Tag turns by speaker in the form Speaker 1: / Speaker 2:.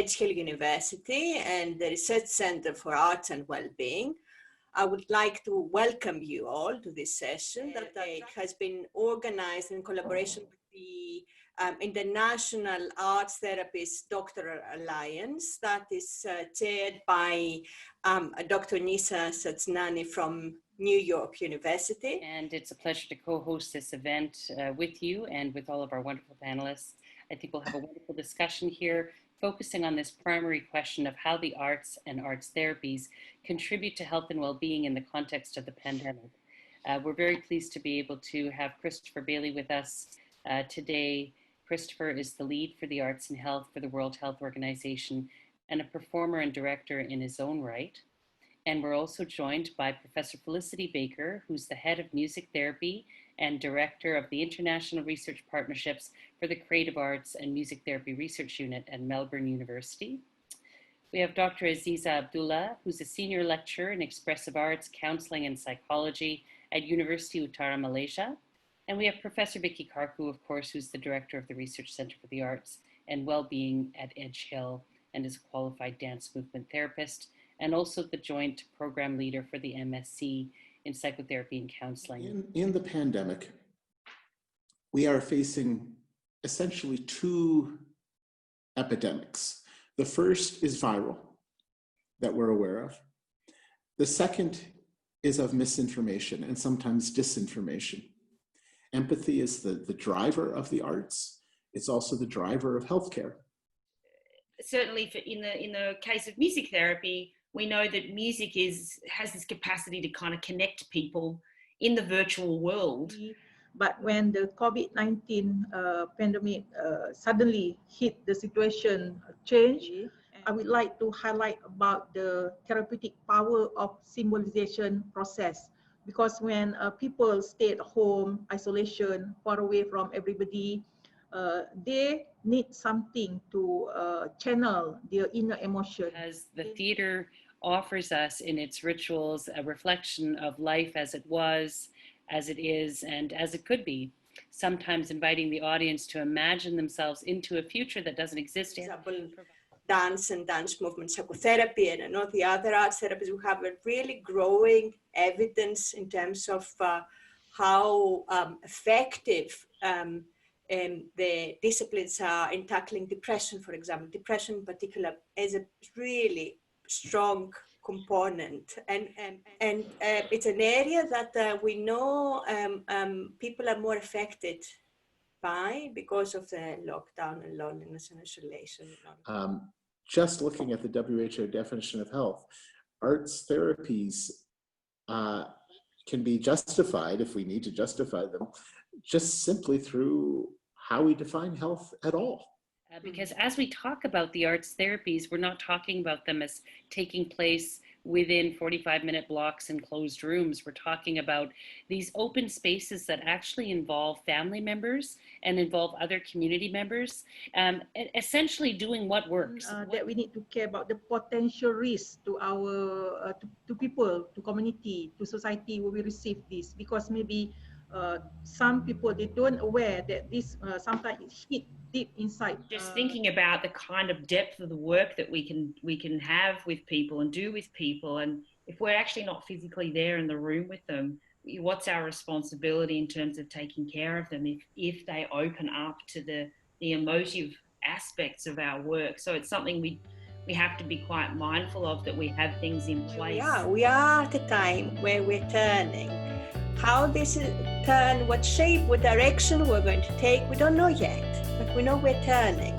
Speaker 1: Edge Hill University and the Research Center for Arts and Wellbeing. I would like to welcome you all to this session that has been organized in collaboration with the International Arts Therapies Doctor Alliance that is chaired by Dr. Nisha Sajnani from New York University.
Speaker 2: And it's a pleasure to co-host this event with you and with all of our wonderful panelists. I think we'll have a wonderful discussion here, focusing on this primary question of how the arts and arts therapies contribute to health and well-being in the context of the pandemic. We're very pleased to be able to have Christopher Bailey with us today. Christopher is the lead for the arts and health for the World Health Organization and a performer and director in his own right. And we're also joined by Professor Felicity Baker, who's the head of music therapy and director of the International Research Partnerships for the Creative Arts and Music Therapy Research Unit at Melbourne University. We have Dr. Azizah Abdullah, who's a senior lecturer in expressive arts, counseling, and psychology at University Utara, Malaysia. And we have Professor Vicky Karkou, of course, who's the director of the Research Center for the Arts and Wellbeing at Edge Hill and is a qualified dance movement therapist, and also the joint program leader for the MSc in psychotherapy and counseling.
Speaker 3: In the pandemic, we are facing essentially two epidemics. The first is viral, that we're aware of. The second is of misinformation and sometimes disinformation. Empathy is the driver of the arts. It's also the driver of healthcare.
Speaker 4: Certainly in the case of music therapy, we know that music has this capacity to kind of connect people in the virtual world.
Speaker 5: But when the COVID-19 pandemic suddenly hit, the situation changed. I would like to highlight about the therapeutic power of symbolization process. Because when people stay at home, isolation, far away from everybody, they need something to channel their inner emotion.
Speaker 2: As the theater offers us in its rituals a reflection of life as it was, as it is, and as it could be, sometimes inviting the audience to imagine themselves into a future that doesn't exist yet.
Speaker 1: Dance and dance movement psychotherapy and the other arts therapies, we have a really growing evidence in terms of how effective the disciplines are in tackling depression, for example. Depression in particular is a really strong component, and it's an area that we know people are more affected by because of the lockdown and loneliness and isolation.
Speaker 3: Just looking at the WHO definition of health, arts therapies can be justified, if we need to justify them, just simply through how we define health at all.
Speaker 2: Because as we talk about the arts therapies, we're not talking about them as taking place within 45-minute blocks in closed rooms. We're talking about these open spaces that actually involve family members and involve other community members, essentially doing what works.
Speaker 5: That we need to care about the potential risk to our to people, to community, to society when we receive this, because maybe some people, they don't aware that this sometimes it hit deep inside.
Speaker 4: Just thinking about the kind of depth of the work that we can have with people and do with people, and if we're actually not physically there in the room with them, what's our responsibility in terms of taking care of them if they open up to the emotive aspects of our work? So it's something we have to be quite mindful of, that we have things in place.
Speaker 1: Yeah, we are at a time where we're turning. How this turn, what shape, what direction we're going to take, we don't know yet, but we know we're turning.